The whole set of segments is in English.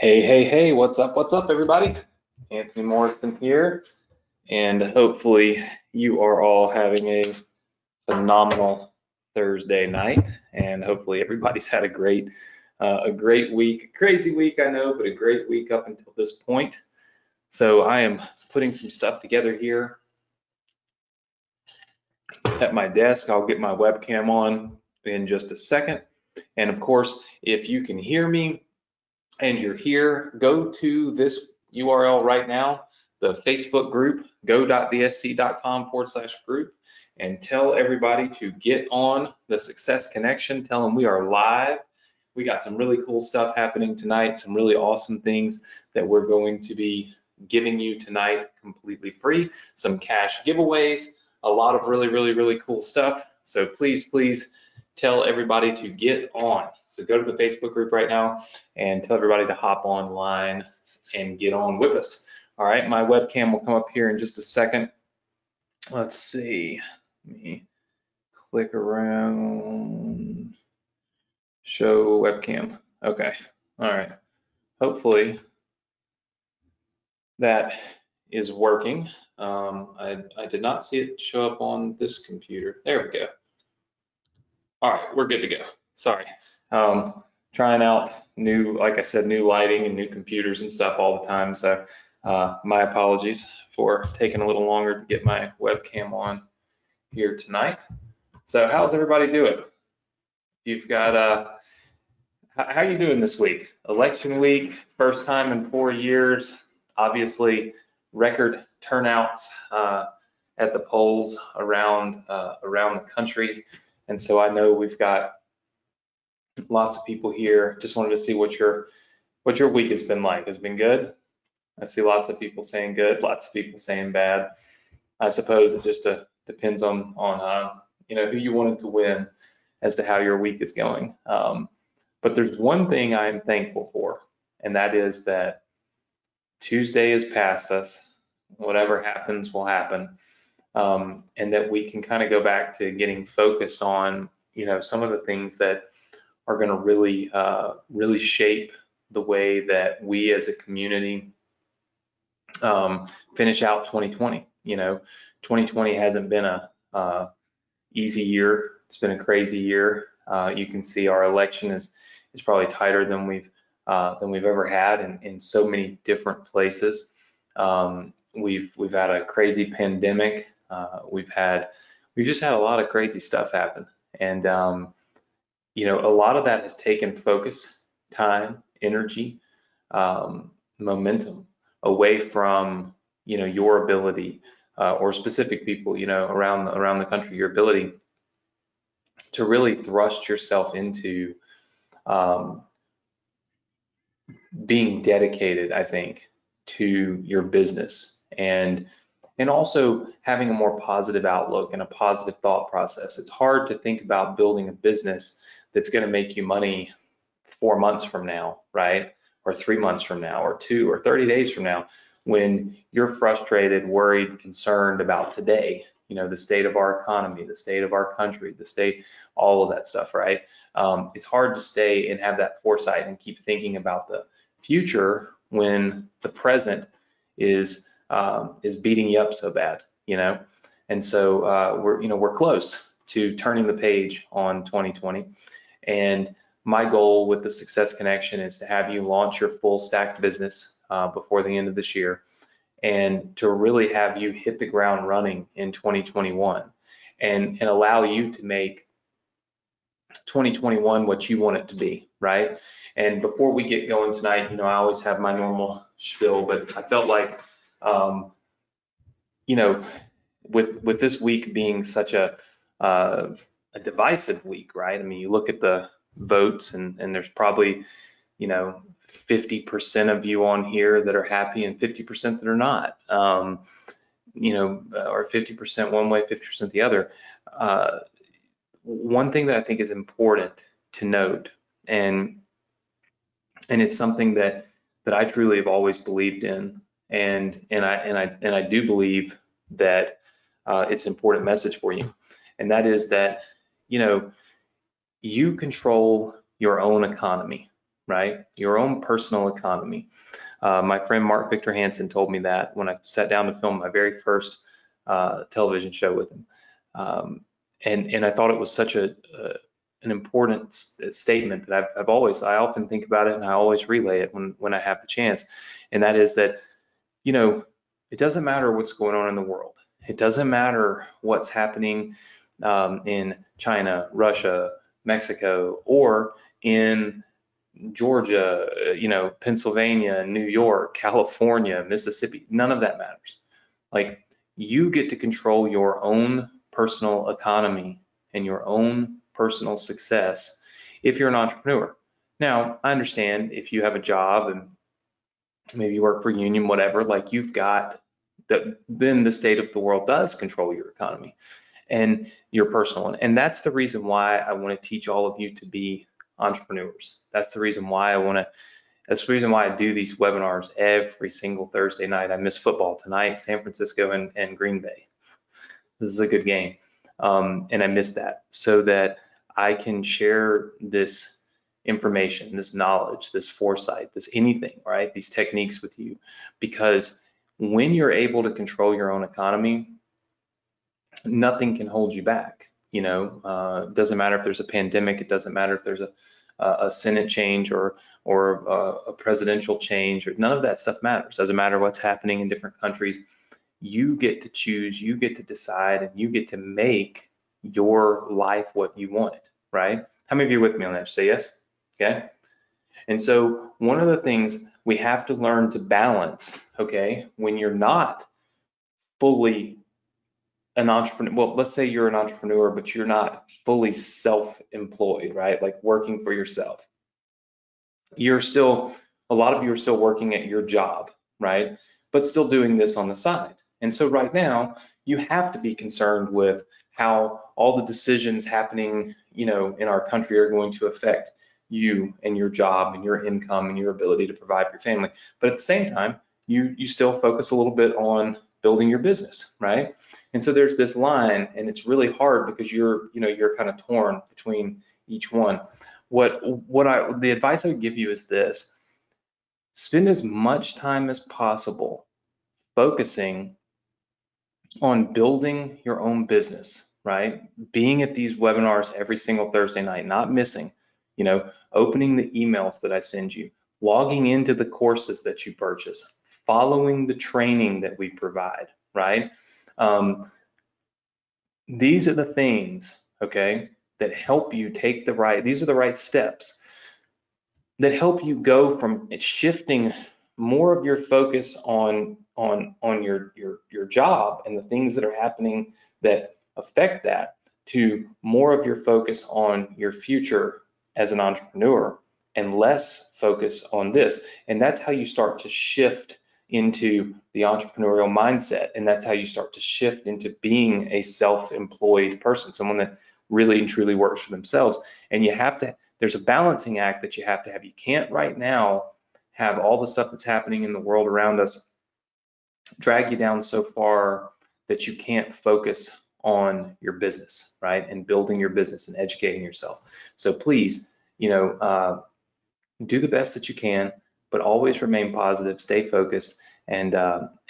Hey, what's up, everybody? Anthony Morrison here, and hopefully you are all having a phenomenal Thursday night, and hopefully everybody's had a great week. Crazy week, I know, but a great week up until this point. So I am putting some stuff together here at my desk. I'll get my webcam on in just a second. And of course, if you can hear me, and you're here, go to this URL right now, the Facebook group, go.dsc.com/group, and tell everybody to get on the Success Connection. Tell them we are live. We got some really cool stuff happening tonight, some really awesome things that we're going to be giving you tonight completely free, some cash giveaways, a lot of really cool stuff. So please tell everybody to get on. So go to the Facebook group right now and tell everybody to hop online and get on with us. All right, my webcam will come up here in just a second. Let's see, let me click around, show webcam. Okay, all right, hopefully that is working. I did not see it show up on this computer. There we go. All right, we're good to go. Sorry. Trying out new, like I said, new lighting and new computers and stuff all the time. So my apologies for taking a little longer to get my webcam on here tonight. So how's everybody doing? You've got, how you doing this week? Election week, first time in 4 years, obviously record turnouts at the polls around the country. And so I know we've got lots of people here. Just wanted to see what your week has been like. Has it been good? I see lots of people saying good, lots of people saying bad. I suppose it just depends on who you wanted to win as to how your week is going. But there's one thing I'm thankful for, and that is that Tuesday is past us. Whatever happens will happen. And that we can kind of go back to getting focused on, some of the things that are going to really shape the way that we as a community finish out 2020. 2020 hasn't been a easy year. It's been a crazy year. You can see our election is probably tighter than we've ever had in so many different places. We've had a crazy pandemic. We've just had a lot of crazy stuff happen, and a lot of that has taken focus, time, energy, momentum away from your ability or specific people around the country, your ability to really thrust yourself into being dedicated, I think, to your business and also having a more positive outlook and a positive thought process. It's hard to think about building a business that's going to make you money 4 months from now, right? Or 3 months from now, or 2 or 30 days from now, when you're frustrated, worried, concerned about today, the state of our economy, the state of our country, the state, all of that stuff, right? It's hard to stay and have that foresight and keep thinking about the future when the present is beating you up so bad, And so we're close to turning the page on 2020. And my goal with the Success Connection is to have you launch your full stack business before the end of this year, and to really have you hit the ground running in 2021 and allow you to make 2021 what you want it to be, right? And before we get going tonight, I always have my normal spiel, but I felt like, with this week being such a divisive week, right? I mean, you look at the votes and there's probably, 50% of you on here that are happy and 50% that are not, or 50% one way, 50% the other. One thing that I think is important to note, and it's something that I truly have always believed in, and I do believe that it's an important message for you, and that is that you control your own economy. right? Your own personal economy. My friend Mark Victor Hansen told me that when I sat down to film my very first television show with him. And I thought it was such an important statement that I often think about it, and I always relay it when I have the chance. And that is that, you know, it doesn't matter what's going on in the world. It doesn't matter what's happening in China, Russia, Mexico, or in Georgia, Pennsylvania, New York, California, Mississippi. None of that matters. Like, you get to control your own personal economy and your own personal success if you're an entrepreneur. Now, I understand if you have a job and maybe you work for a union, whatever, like you've got that, then the state of the world does control your economy and your personal one. And that's the reason why I want to teach all of you to be entrepreneurs. That's the reason why I do these webinars every single Thursday night. I miss football tonight, San Francisco and Green Bay. This is a good game. And I miss that so that I can share this information, this knowledge, this foresight, this anything, right? These techniques with you, because when you're able to control your own economy, nothing can hold you back. It doesn't matter if there's a pandemic. It doesn't matter if there's a Senate change or a presidential change. Or none of that stuff matters. Doesn't matter what's happening in different countries. You get to choose, you get to decide, and you get to make your life what you want it, right? How many of you are with me on that? Say yes. Okay. And so one of the things we have to learn to balance, okay, when you're not fully an entrepreneur, well, let's say you're an entrepreneur, but you're not fully self-employed, right? Like working for yourself. A lot of you are still working at your job, right? But still doing this on the side. And so right now, you have to be concerned with how all the decisions happening, in our country are going to affect you and your job and your income and your ability to provide for your family. But at the same time, you still focus a little bit on building your business, right? And so there's this line, and it's really hard because you're kind of torn between each one. The advice I would give you is this: spend as much time as possible focusing on building your own business, right? Being at these webinars every single Thursday night, not missing, opening the emails that I send you, logging into the courses that you purchase, following the training that we provide, right? These are the things, okay, that help you take these are the right steps that help you go from shifting more of your focus on your job and the things that are happening that affect that, to more of your focus on your future as an entrepreneur and less focus on this. And that's how you start to shift into the entrepreneurial mindset. And that's how you start to shift into being a self-employed person, someone that really and truly works for themselves. And there's a balancing act that you have to have. You can't right now have all the stuff that's happening in the world around us drag you down so far that you can't focus on your business, right? And building your business and educating yourself. So please, do the best that you can, but always remain positive, stay focused, and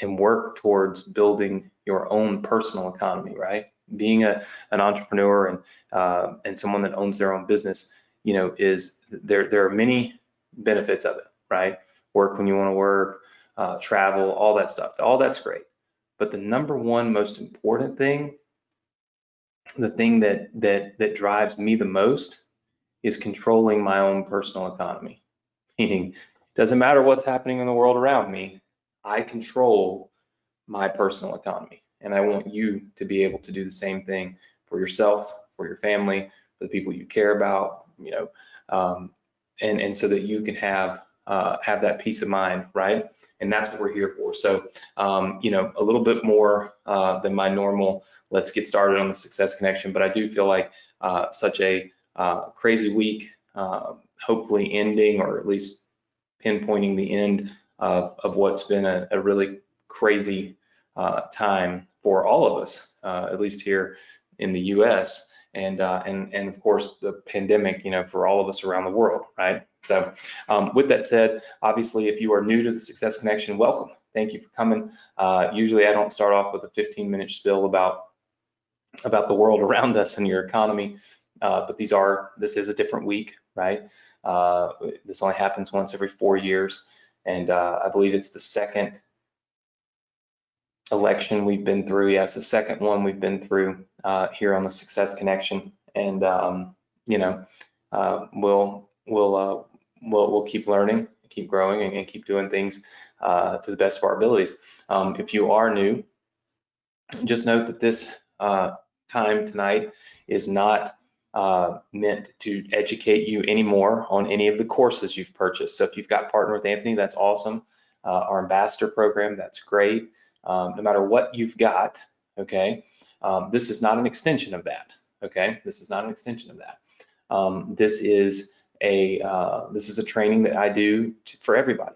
work towards building your own personal economy, right? Being an entrepreneur and someone that owns their own business, is there are many benefits of it, right? Work when you want to work, travel, all that stuff. All that's great. But the number one most important thing, the thing that drives me the most, is controlling my own personal economy. Meaning, it doesn't matter what's happening in the world around me, I control my personal economy. And I want you to be able to do the same thing for yourself, for your family, for the people you care about, and so that you can have that peace of mind, right? And that's what we're here for. So, a little bit more than my normal, let's get started on the Success Connection, but I do feel like such a crazy week, hopefully ending, or at least pinpointing the end of what's been a really crazy time for all of us, at least here in the US, and of course the pandemic, for all of us around the world, right? So with that said, obviously, if you are new to the Success Connection, welcome. Thank you for coming. Usually I don't start off with a 15-minute spiel about the world around us and your economy, but this is a different week, right? This only happens once every 4 years, and I believe it's the second election we've been through. Yeah, it's the second one we've been through here on the Success Connection, and we'll keep learning, keep growing, and keep doing things to the best of our abilities. If you are new, just note that this time tonight is not meant to educate you anymore on any of the courses you've purchased. So if you've got Partner with Anthony, that's awesome. Our ambassador program, that's great. No matter what you've got, okay, this is not an extension of that. Okay, this is not an extension of that. This is a training that I do for everybody.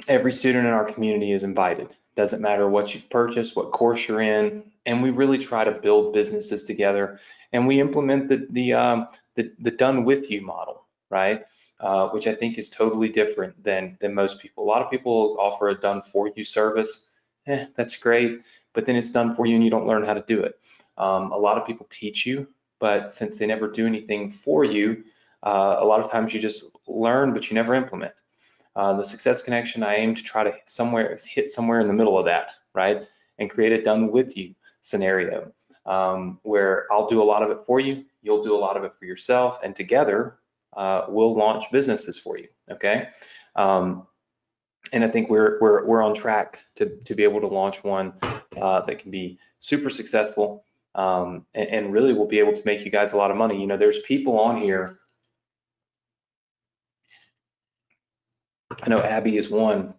Every student in our community is invited. Doesn't matter what you've purchased, what course you're in, and we really try to build businesses together. And we implement the done with you model, right? Which I think is totally different than most people. A lot of people offer a done for you service. That's great, but then it's done for you and you don't learn how to do it. A lot of people teach you, but since they never do anything for you, a lot of times you just learn, but you never implement. The Success Connection, I aim to try to hit somewhere in the middle of that, right? And create a done with you scenario where I'll do a lot of it for you, you'll do a lot of it for yourself, and together we'll launch businesses for you, okay? And I think we're on track to be able to launch one that can be super successful and really will be able to make you guys a lot of money. You know, there's people on here. I know Abby is one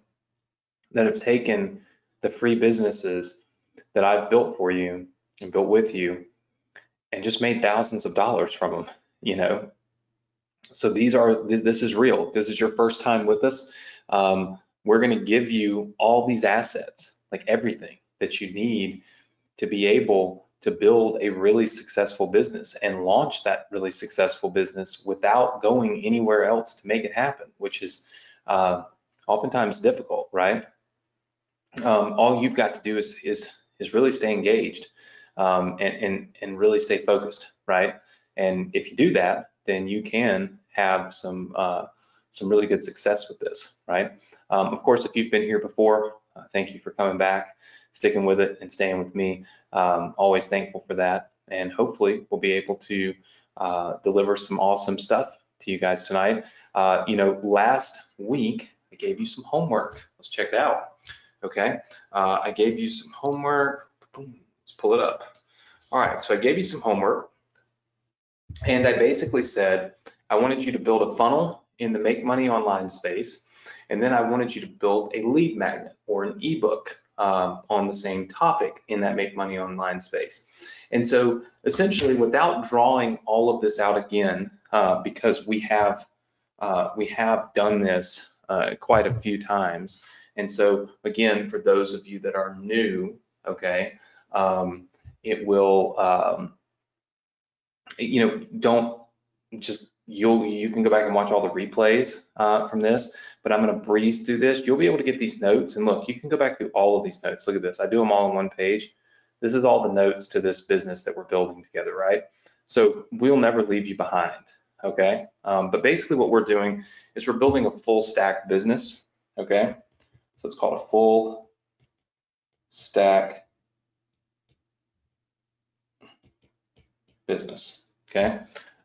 that have taken the free businesses that I've built for you and built with you and just made thousands of dollars from them, you know. So this is real. This is your first time with us. We're going to give you all these assets, like everything that you need to be able to build a really successful business and launch that really successful business without going anywhere else to make it happen, which is oftentimes difficult, right? All you've got to do is really stay engaged and really stay focused, right? And if you do that, then you can have some really good success with this, right? Of course, if you've been here before, thank you for coming back, sticking with it, and staying with me. Always thankful for that, and hopefully we'll be able to deliver some awesome stuff to you guys tonight. You know, last week I gave you some homework. Let's check it out. Okay, I gave you some homework. Boom, let's pull it up. All right, so I gave you some homework, and I basically said I wanted you to build a funnel in the Make Money Online space, and then I wanted you to build a lead magnet or an ebook on the same topic in that Make Money Online space. And so essentially, without drawing all of this out again, because we have done this quite a few times. And so again, for those of you that are new, okay, it will, you know, don't just, you can go back and watch all the replays from this, but I'm going to breeze through this. You'll be able to get these notes, and look, you can go back through all of these notes. Look at this. I do them all on one page. This is all the notes to this business that we're building together, right? So we'll never leave you behind, okay? But basically what we're doing is we're building a full stack business, okay? So it's called a full stack business, okay?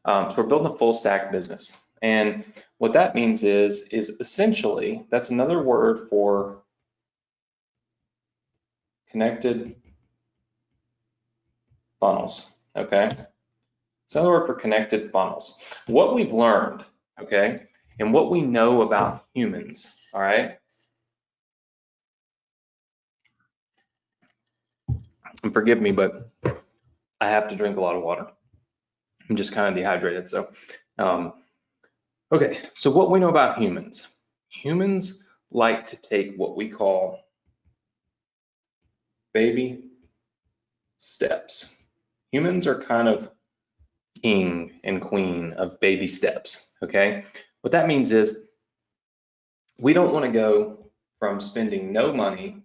So we're building a full stack business. And what that means is essentially, that's another word for connected funnels, okay? It's another word for connected funnels. What we've learned, okay, and what we know about humans, all right? And forgive me, but I have to drink a lot of water. I'm just kind of dehydrated, so. Okay, so what we know about humans. Humans like to take what we call baby steps. Humans are kind of king and queen of baby steps, okay? What that means is we don't want to go from spending no money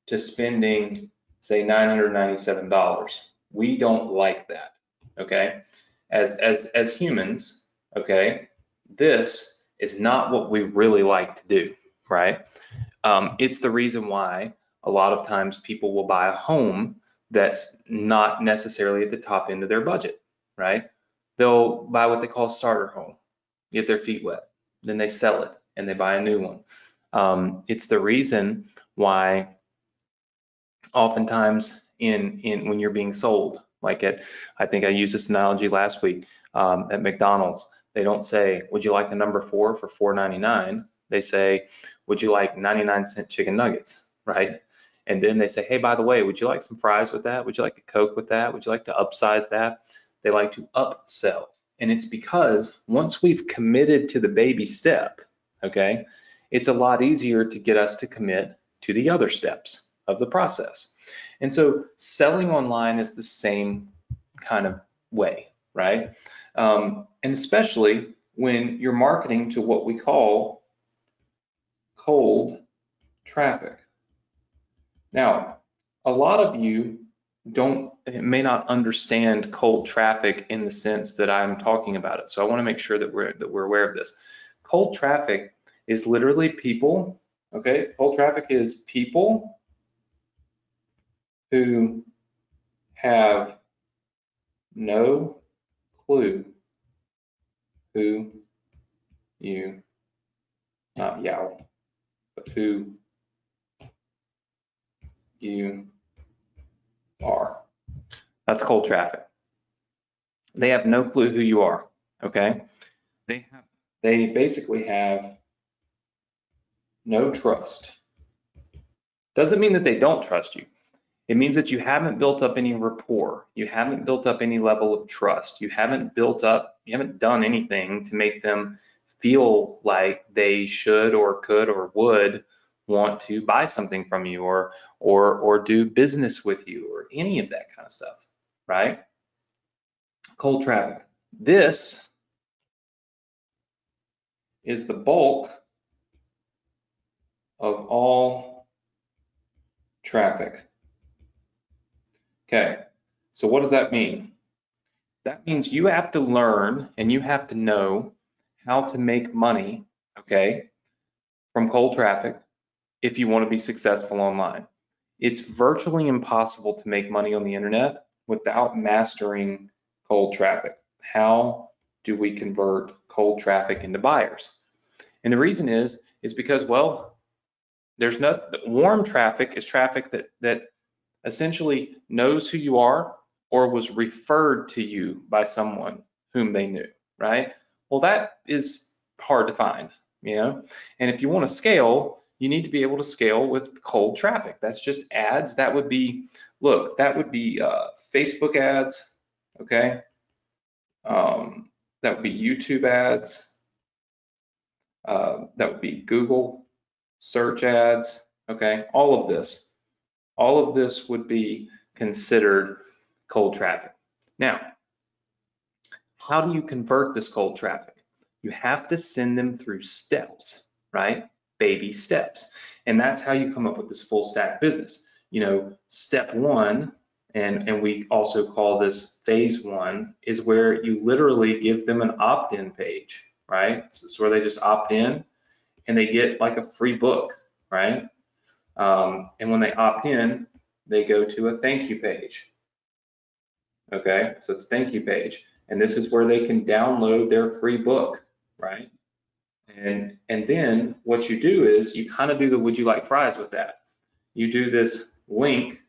to spending, say, $997. We don't like that, okay? As humans, okay, this is not what we really like to do, right? It's the reason why a lot of times people will buy a home that's not necessarily at the top end of their budget, right? They'll buy what they call a starter home, get their feet wet, then they sell it and they buy a new one. It's the reason why oftentimes in when you're being sold, like I think I used this analogy last week, at McDonald's, they don't say, would you like the number 4 for $4.99? They say, would you like 99-cent chicken nuggets, right? And then they say, hey, by the way, would you like some fries with that? Would you like a Coke with that? Would you like to upsize that? They like to upsell. And it's because once we've committed to the baby step, okay, it's a lot easier to get us to commit to the other steps of the process. And so selling online is the same kind of way, right? And especially when you're marketing to what we call cold traffic. Now, a lot of you may not understand cold traffic in the sense that I'm talking about it. So I want to make sure that we're aware of this. Cold traffic is literally people, okay? Cold traffic is people who have no clue who you, not Yao, but who you are. That's cold traffic. They have no clue who you are, okay? They basically have no trust. Doesn't mean that they don't trust you. It means that you haven't built up any rapport. You haven't built up any level of trust. You haven't done anything to make them feel like they should or could or would want to buy something from you or do business with you or any of that kind of stuff, right? Cold traffic. This is the bulk of all traffic. Okay, so what does that mean? That means you have to learn and you have to know how to make money, okay, from cold traffic if you want to be successful online. It's virtually impossible to make money on the internet without mastering cold traffic. How do we convert cold traffic into buyers? And the reason is because, well, there's no warm traffic is traffic that essentially knows who you are or was referred to you by someone whom they knew, right? Well, that is hard to find, you know? And if you want to scale, you need to be able to scale with cold traffic. That's just ads. That would be, look, that would be Facebook ads, okay? That would be YouTube ads. That would be Google search ads, okay? All of this would be considered cold traffic. Now, how do you convert this cold traffic? You have to send them through steps, right? Baby steps. And that's how you come up with this full stack business. You know, step 1, and we also call this phase 1, is where you literally give them an opt-in page, right? So it's where they just opt in and they get like a free book, right? And when they opt in, they go to a thank you page. Okay, so it's thank you page. And this is where they can download their free book, right? And then what you do is you kind of do the would you like fries with that. You do this link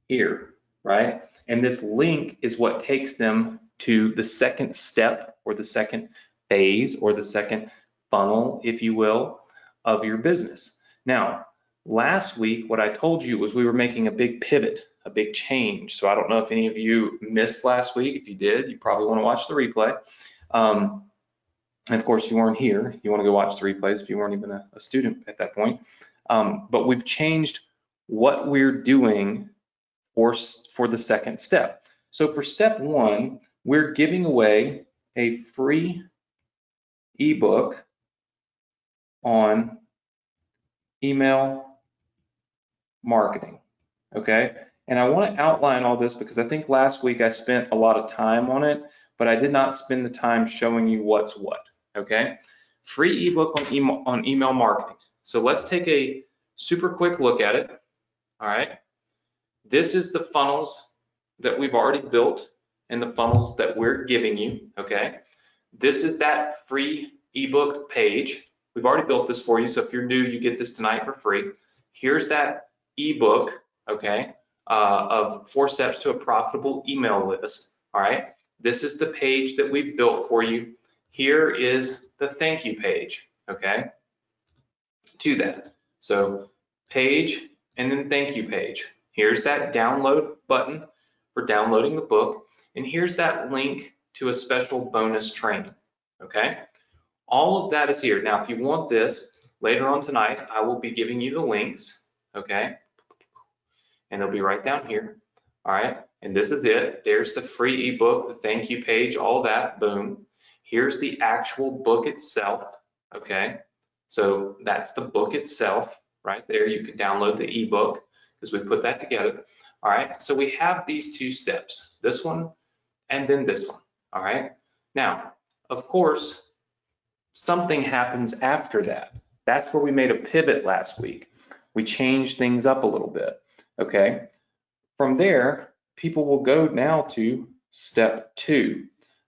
here, right? And this link is what takes them to the second step or the second phase or the second funnel, if you will, of your business. Now, last week, what I told you was we were making a big pivot, a big change. So I don't know if any of you missed last week. If you did, you probably want to watch the replay. And of course, you weren't here. You want to go watch the replays if you weren't even a student at that point. But we've changed what we're doing for the second step. So for step 1, we're giving away a free ebook on email marketing, okay? And I want to outline all this because I think last week I spent a lot of time on it, but I did not spend the time showing you what's what, okay? Free ebook on email marketing. So let's take a super quick look at it, all right? This is the funnels that we've already built and the funnels that we're giving you, okay? This is that free ebook page. We've already built this for you, so if you're new, you get this tonight for free. Here's that ebook, okay, of 4 steps to a profitable email list, all right? This is the page that we've built for you. Here is the thank you page, okay, to that. So page and then thank you page. Here's that download button for downloading the book, and here's that link to a special bonus training, okay? All of that is here. Now, if you want this, later on tonight, I will be giving you the links, okay? And they'll be right down here, all right? And this is it. There's the free ebook, the thank you page, all that, boom. Here's the actual book itself, okay? So that's the book itself, right there. You can download the ebook because we put that together, all right? So we have these 2 steps, this one and then this one, all right? Now, of course, something happens after that. That's where we made a pivot last week. We changed things up a little bit, okay? From there, people will go now to step 2,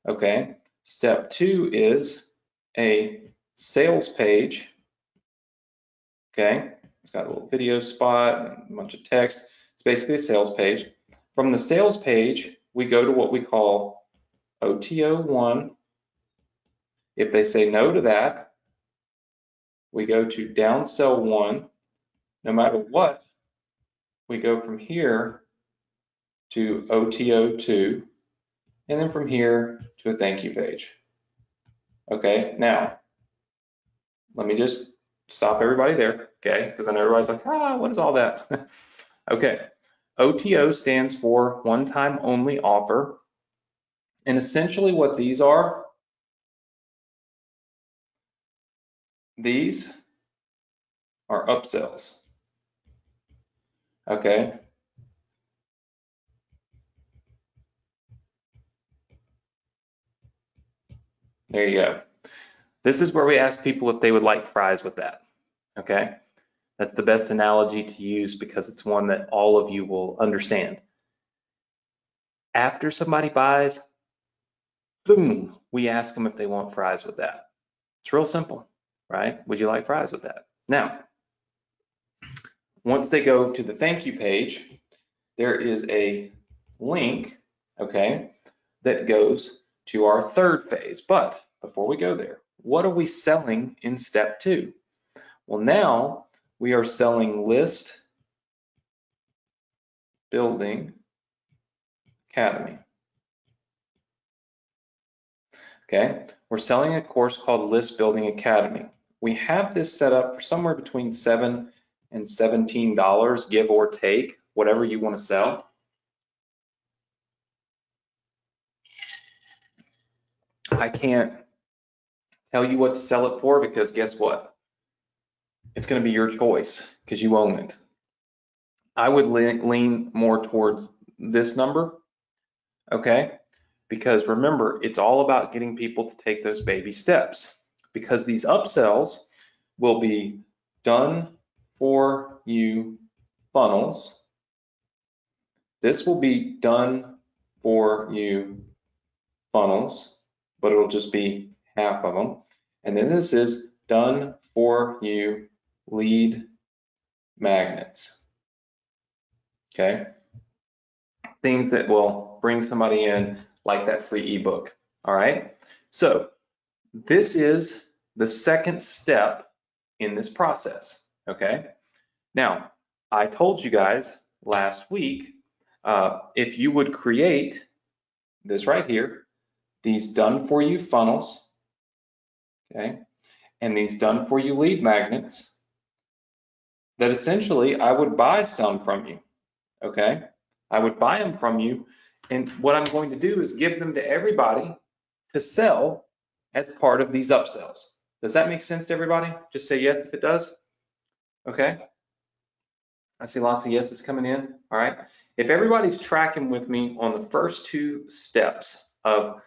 okay? Step 2 is a sales page, okay? It's got a little video spot and a bunch of text. It's basically a sales page. From the sales page, we go to what we call OTO1. If they say no to that, we go to downsell 1. No matter what, we go from here to OTO2, and then from here to a thank you page. Okay, now, let me just stop everybody there, okay? Because I know everybody's like, what is all that? Okay, OTO stands for one time only offer. And essentially what these are upsells, okay? There you go. This is where we ask people if they would like fries with that, okay? That's the best analogy to use because it's one that all of you will understand. After somebody buys, boom, we ask them if they want fries with that. It's real simple, right? Would you like fries with that? Now, once they go to the thank you page, there is a link, okay, that goes to our 3rd phase. But before we go there, what are we selling in step 2? Well, now we are selling List Building Academy. Okay, we're selling a course called List Building Academy. We have this set up for somewhere between $7 and $17, give or take, whatever you want to sell. I can't tell you what to sell it for because guess what? It's going to be your choice because you own it. I would lean more towards this number, okay? Because remember, it's all about getting people to take those baby steps because these upsells will be done for you funnels. This will be done for you funnels, but it'll just be half of them. And then this is done for you lead magnets. Okay, things that will bring somebody in like that free ebook. All right, so this is the 2nd step in this process. Okay, now I told you guys last week if you would create this right here, these done for you funnels, okay, and these done for you lead magnets, that essentially I would buy some from you. Okay, I would buy them from you And what I'm going to do is give them to everybody to sell as part of these upsells. Does that make sense to everybody? Just say yes if it does. Okay. I see lots of yeses coming in. All right. If everybody's tracking with me on the first two steps of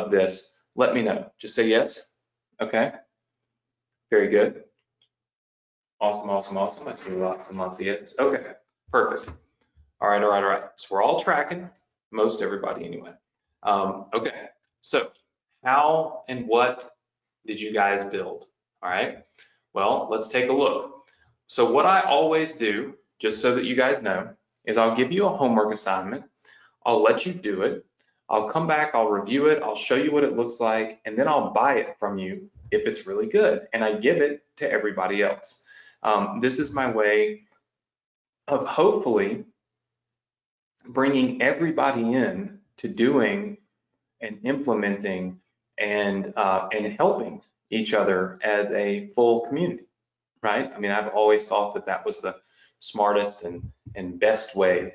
this, let me know. Just say yes. Okay. Very good. Awesome, awesome, awesome. I see lots and lots of yeses. Okay. Perfect. All right, all right, all right. So we're all tracking, most everybody anyway. Okay. So how and what did you guys build? All right. Well, let's take a look. So what I always do, just so that you guys know, is I'll give you a homework assignment. I'll let you do it. I'll come back, I'll review it, I'll show you what it looks like, and then I'll buy it from you if it's really good, and I give it to everybody else. This is my way of hopefully bringing everybody in to doing and implementing and helping each other as a full community, right? I mean, I've always thought that that was the smartest and best way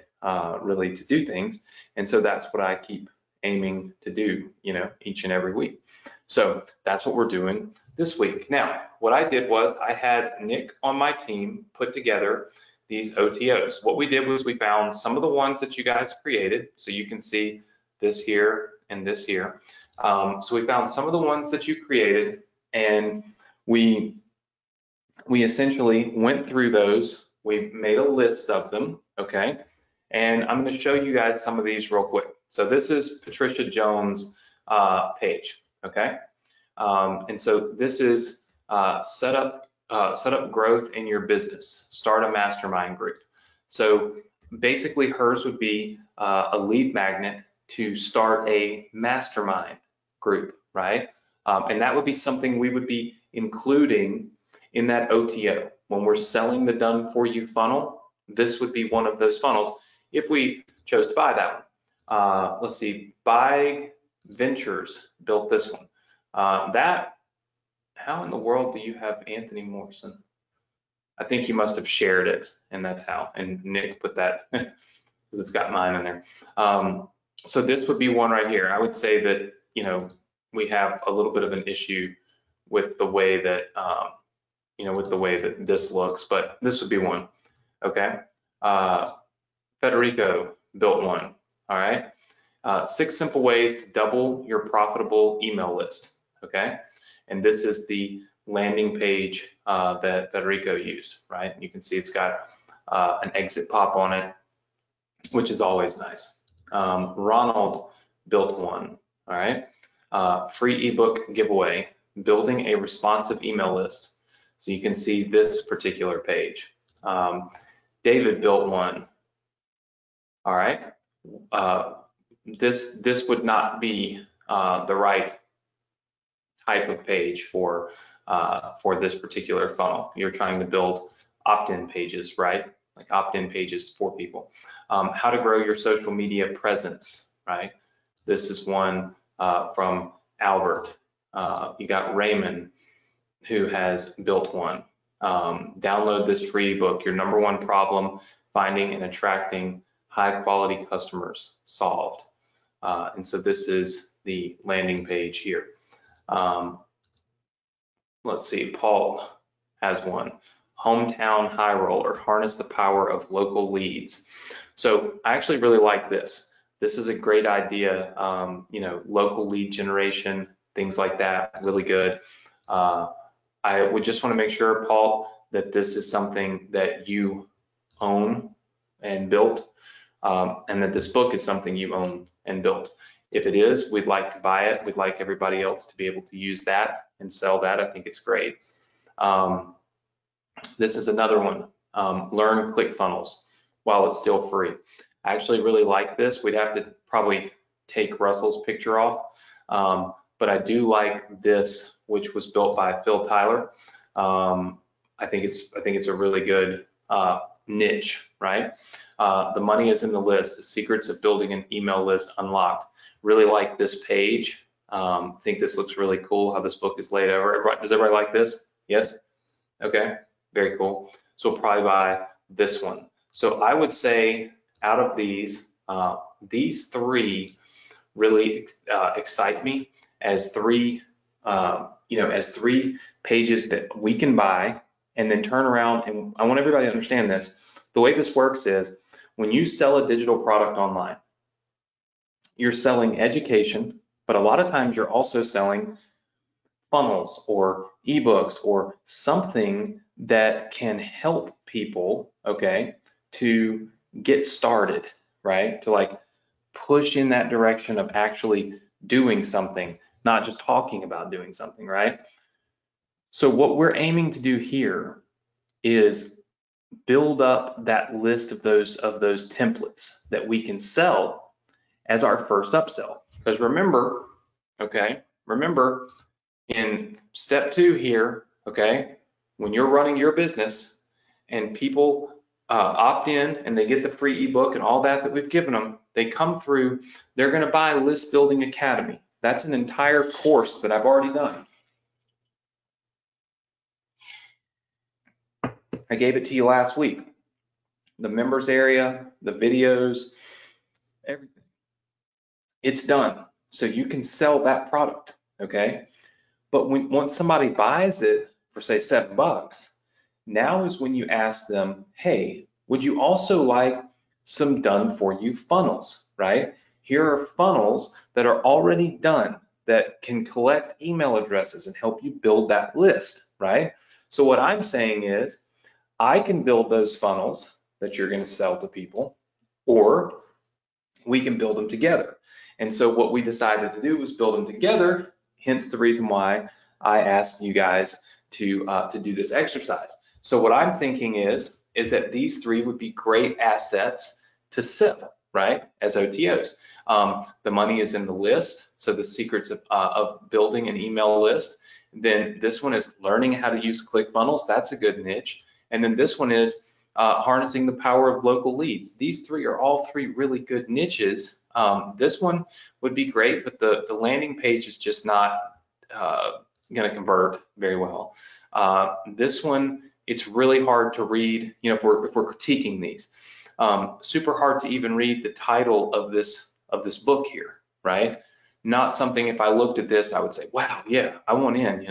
really to do things. And so that's what I keep aiming to do, you know, each and every week. So that's what we're doing this week. Now, what I did was I had Nick on my team put together these OTOs. What we did was we found some of the ones that you guys created. So you can see this here and this here. So we found some of the ones that you created, and we essentially went through those. We made a list of them, okay? And I'm going to show you guys some of these real quick. So this is Patricia Jones' page, okay? And so this is set up growth in your business, start a mastermind group. So basically hers would be a lead magnet to start a mastermind group, right? And that would be something we would be including in that OTO. When we're selling the done for you funnel, this would be one of those funnels if we chose to buy that one. Let's see, Buy Ventures built this one. How in the world do you have Anthony Morrison? I think he must have shared it, and that's how. And Nick put that because it's got mine in there. So this would be one right here. I would say that, you know, we have a little bit of an issue with the way that, you know, with the way that this looks, but this would be one. Okay. Federico built one. All right. 6 simple ways to double your profitable email list. Okay. And this is the landing page that Federico used, right? You can see it's got an exit pop on it, which is always nice. Ronald built one, all right? Free ebook giveaway, building a responsive email list. So you can see this particular page. David built one, all right? This would not be the right type of page for this particular funnel. You're trying to build opt-in pages, right? Like opt-in pages for people. How to grow your social media presence, right? This is one from Albert. You got Raymond, who has built one. Download this free ebook, Your Number One Problem, Finding and Attracting High Quality Customers Solved. And so this is the landing page here. Let's see, Paul has one. Hometown High Roller, Harness the Power of Local Leads. So I actually really like this. This is a great idea. You know, local lead generation, things like that, really good. I would just want to make sure, Paul, that this is something that you own and built, and that this book is something you own and built. If it is, we'd like to buy it. We'd like everybody else to be able to use that and sell that. I think it's great. This is another one, Learn ClickFunnels while it's still free. I actually really like this. We'd have to probably take Russell's picture off, but I do like this, which was built by Phil Tyler. I think it's a really good niche, right? The money is in the list. The secrets of building an email list unlocked. Really like this page. I think this looks really cool how this book is laid out. Does everybody like this? Yes? Okay, very cool. So we'll probably buy this one. So I would say out of these, These three really excite me as three, as 3 pages that we can buy and then turn around. And I want everybody to understand this. The way this works is when you sell a digital product online, you're selling education, but a lot of times you're also selling funnels or ebooks or something that can help people, okay, to get started, right? To like push in that direction of actually doing something, not just talking about doing something, right? So what we're aiming to do here is build up that list of those templates that we can sell as our first upsell. Because remember, okay, remember in step 2 here, okay, when you're running your business and people opt in and they get the free ebook and all that we've given them, they come through, they're going to buy List Building Academy. That's an entire course that I've already done. I gave it to you last week. The members area, the videos, everything. It's done. So you can sell that product, okay? But once somebody buys it for say $7, now is when you ask them, hey, would you also like some done for you funnels, right? Here are funnels that are already done that can collect email addresses and help you build that list, right? So what I'm saying is I can build those funnels that you're going to sell to people, or we can build them together. And so what we decided to do was build them together, hence the reason why I asked you guys to do this exercise. So what I'm thinking is that these 3 would be great assets to sell, right, as OTOs. The money is in the list, so the secrets of building an email list. Then this one is learning how to use ClickFunnels. That's a good niche. And then this one is harnessing the power of local leads. These 3 are all 3 really good niches. This one would be great, but the landing page is just not going to convert very well. This one, it's really hard to read, if we're critiquing these. Super hard to even read the title of this book here, right? Not something, if I looked at this, I would say, wow, yeah, I want in,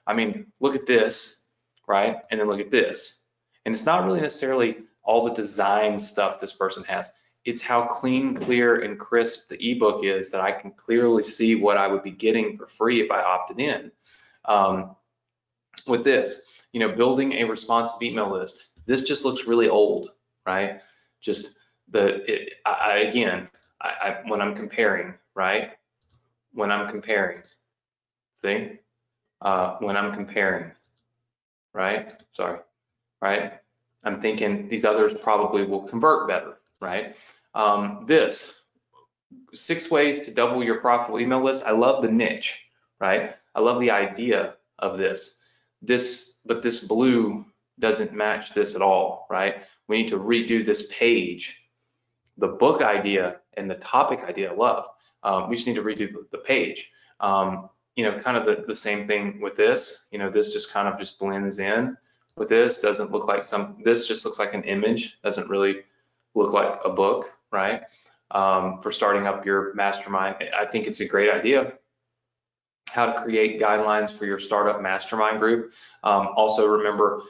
I mean, look at this, right? And then look at this. And it's not really necessarily all the design stuff this person has. It's how clean, clear, and crisp the ebook is that I can clearly see what I would be getting for free if I opted in. With this, building a responsive email list, this just looks really old, right? Just again, when I'm comparing, right? When I'm comparing, see? When I'm comparing, right? Sorry, right? I'm thinking these others probably will convert better, right? This 6 ways to double your profitable email list. I love the niche, right? I love the idea of this. But this blue doesn't match this at all, right? We need to redo this page. The book idea and the topic idea I love. We just need to redo the page. Kind of the same thing with this. This just kind of just blends in with this. Doesn't look like this just looks like an image. Doesn't really look like a book, right? For starting up your mastermind, I think it's a great idea. How to create guidelines for your startup mastermind group. Also remember,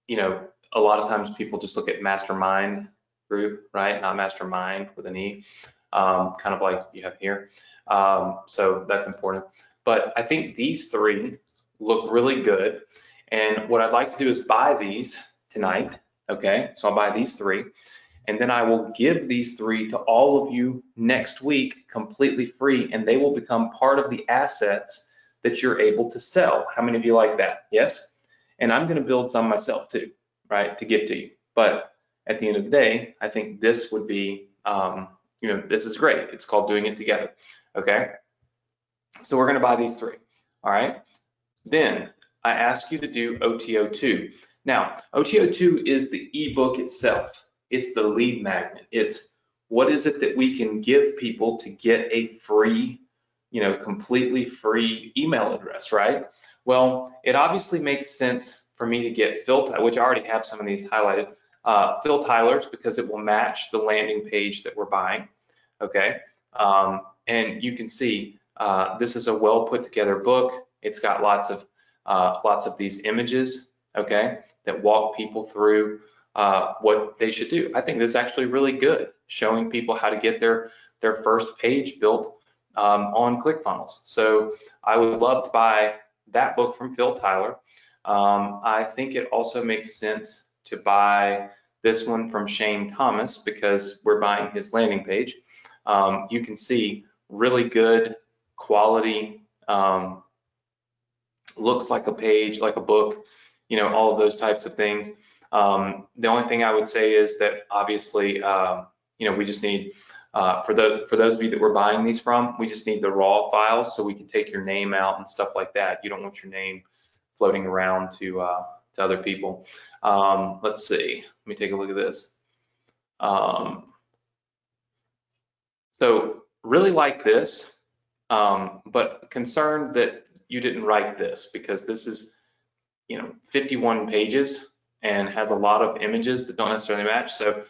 a lot of times people just look at mastermind group, right? Not mastermind with an E, kind of like you have here. So that's important. But I think these 3 look really good. And what I'd like to do is buy these tonight, okay? So I'll buy these 3. And then I will give these 3 to all of you next week completely free, and they will become part of the assets that you're able to sell. How many of you like that? Yes? And I'm going to build some myself too, right, to give to you. But at the end of the day, I think this would be, this is great. It's called doing it together, okay? So we're going to buy these 3, all right? Then I ask you to do OTO2. Now, OTO2 is the ebook itself. It's the lead magnet. It's what is it that we can give people to get a free, completely free email address, right? Well, it obviously makes sense for me to get filter, which I already have some of these highlighted, Phil Tyler's because it will match the landing page that we're buying. Okay, and you can see this is a well put together book. It's got lots of these images, okay, that walk people through what they should do. I think this is actually really good, showing people how to get their first page built on ClickFunnels. So I would love to buy that book from Phil Tyler. I think it also makes sense to buy this one from Shane Thomas because we're buying his landing page. You can see really good quality, looks like a page, like a book, you know, all of those types of things. The only thing I would say is that obviously, you know, we just need, for those of you that we're buying these from, we just need the raw files so we can take your name out and stuff like that. You don't want your name floating around to other people. Let's see, let me take a look at this. So really like this, but concerned that you didn't write this because this is, you know, 51 pages and has a lot of images that don't necessarily match. So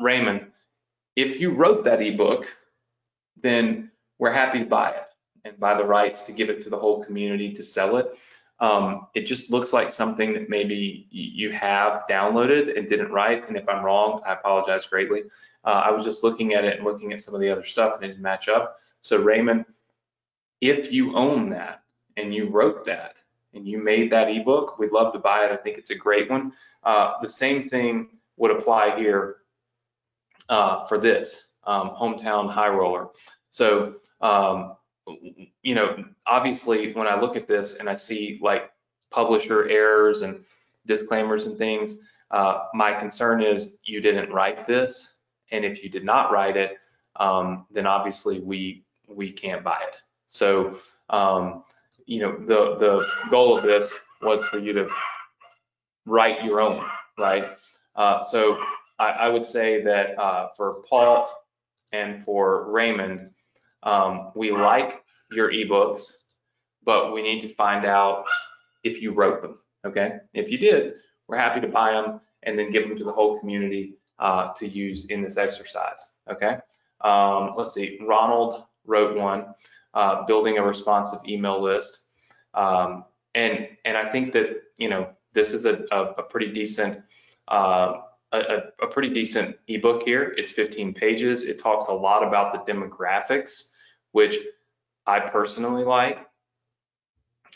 Raymond, if you wrote that ebook, then we're happy to buy it and buy the rights to give it to the whole community to sell it. It just looks like something that maybe you have downloaded and didn't write. And if I'm wrong, I apologize greatly. I was just looking at it and looking at some of the other stuff and it didn't match up. So Raymond, if you own that and you wrote that and you made that ebook, we'd love to buy it. I think it's a great one. The same thing would apply here for this Hometown High Roller. So, you know, obviously when I look at this and I see like publisher errors and disclaimers and things, my concern is you didn't write this. And if you did not write it, then obviously we can't buy it. So, you know, the goal of this was for you to write your own, right? So I would say that for Paul and for Raymond, we like your ebooks, but we need to find out if you wrote them, okay? If you did, we're happy to buy them and then give them to the whole community to use in this exercise, okay? Let's see, Ronald wrote one, building a responsive email list. And I think that, you know, this is a pretty decent a pretty decent ebook here. It's 15 pages. It talks a lot about the demographics, which I personally like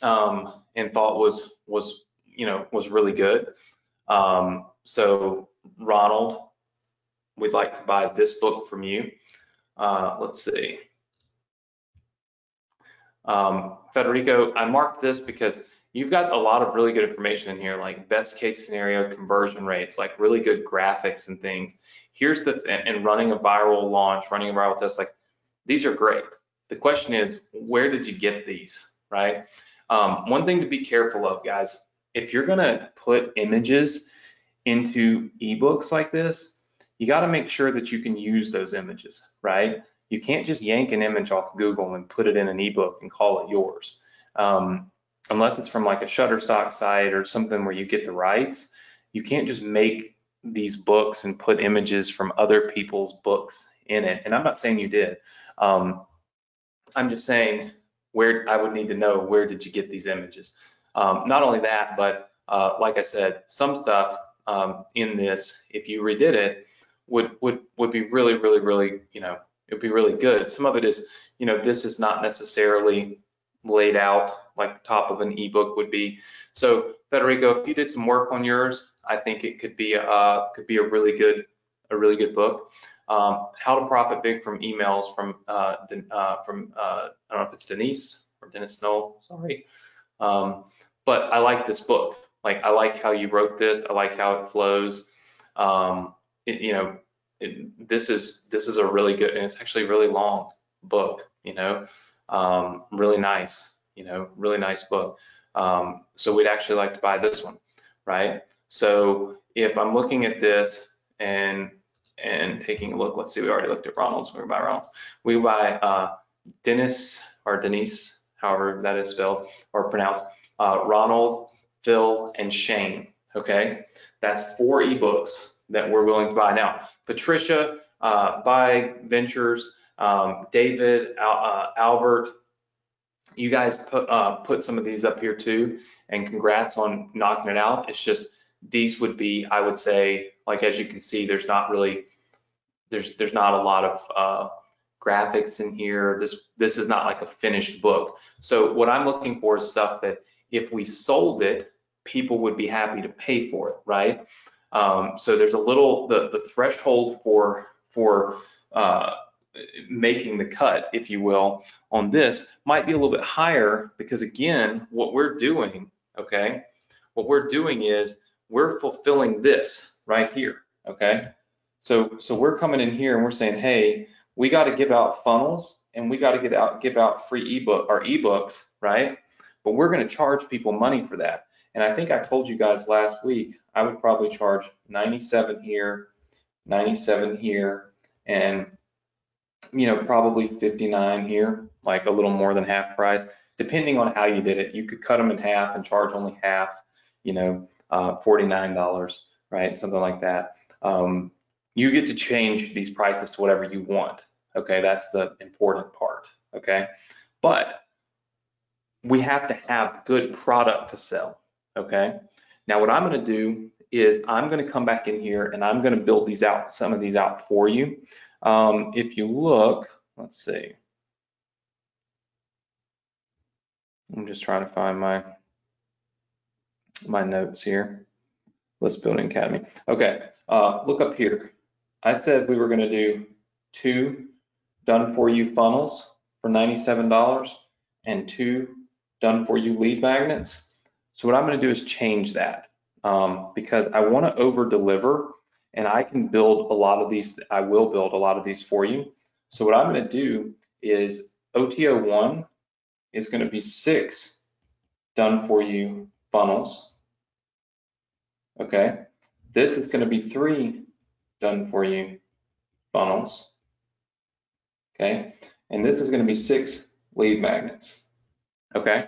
and thought was really good. So Ronald, we'd like to buy this book from you. Let's see. Federico, I marked this because you've got a lot of really good information in here, like best case scenario conversion rates, like really good graphics and things. Here's the thing, and running a viral launch, running a viral test, like these are great. The question is, where did you get these, right? One thing to be careful of, guys, if you're gonna put images into ebooks like this, you gotta make sure that you can use those images, right? You can't just yank an image off Google and put it in an ebook and call it yours. Unless it's from like a Shutterstock site or something where you get the rights, you can't just make these books and put images from other people's books in it. And I'm not saying you did. I'm just saying where I would need to know, where did you get these images? Not only that, but like I said, some stuff in this, if you redid it, would be really, you know, it'd be really good. Some of it is, you know, this is not necessarily laid out like the top of an ebook would be. So Federico, if you did some work on yours, I think it could be a really good book. How to Profit Big from Emails from I don't know if it's Denise or Dennis Knoll, sorry. But I like this book. Like I like how you wrote this. I like how it flows. This is a really good, and it's actually a really long book, you know. Really nice, you know, really nice book. So we'd actually like to buy this one, right? So if I'm looking at this and taking a look, let's see, we already looked at Ronald's, we're gonna buy Ronald's. We buy Dennis or Denise, however that is spelled or pronounced, Ronald, Phil, and Shane. okay? That's 4 ebooks that we're willing to buy. Now, Patricia, Buy Ventures, David, Albert, you guys put some of these up here too, and congrats on knocking it out. It's just, these would be, I would say, like, as you can see, there's not really, there's not a lot of graphics in here. This is not like a finished book. So what I'm looking for is stuff that if we sold it, people would be happy to pay for it, right? So there's a little, the threshold for making the cut, if you will, on this might be a little bit higher, because again, what we're doing, okay, what we're doing is we're fulfilling this right here, okay? So we're coming in here and we're saying, hey, we got to give out funnels and we got to give out free ebooks, right? But we're going to charge people money for that. And I think I told you guys last week, I would probably charge 97 here, 97 here, and probably 59 here, like a little more than half price, depending on how you did it. You could cut them in half and charge only half, $49, right? Something like that. You get to change these prices to whatever you want. Okay, that's the important part. Okay, but we have to have good product to sell. Okay, now what I'm going to do is I'm going to come back in here and I'm going to build these out, some of these out for you. If you look, let's see. I'm just trying to find my notes here. List Building Academy. Okay, look up here. I said we were going to do 2 done-for-you funnels for $97 and 2 done-for-you lead magnets. So what I'm going to do is change that because I want to over-deliver, and I can build a lot of these. I will build a lot of these for you. So what I'm going to do is OTO1 is going to be 6 done-for-you funnels. Okay, this is going to be 3 done-for-you funnels. Okay, and this is going to be 6 lead magnets. Okay,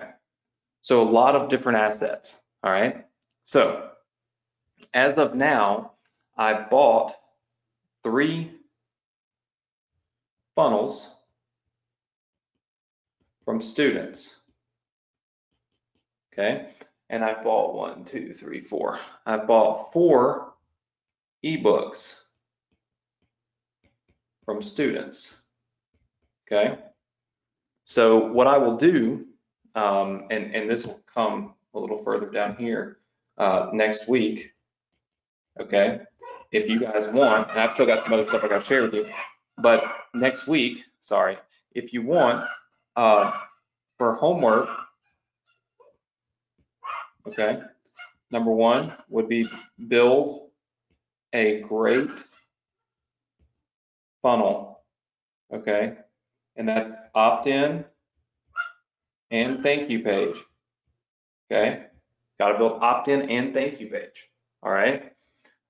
so a lot of different assets. All right, so as of now, I've bought 3 funnels from students. Okay, and I bought 1, 2, 3, 4. I've bought 4 ebooks from students. Okay, so what I will do, and this will come a little further down here next week. Okay, if you guys want, and I've still got some other stuff I got to share with you, but next week, sorry, if you want, for homework, okay, number 1 would be build a great funnel, okay, and that's opt-in and thank you page, okay, got to build opt-in and thank you page, all right,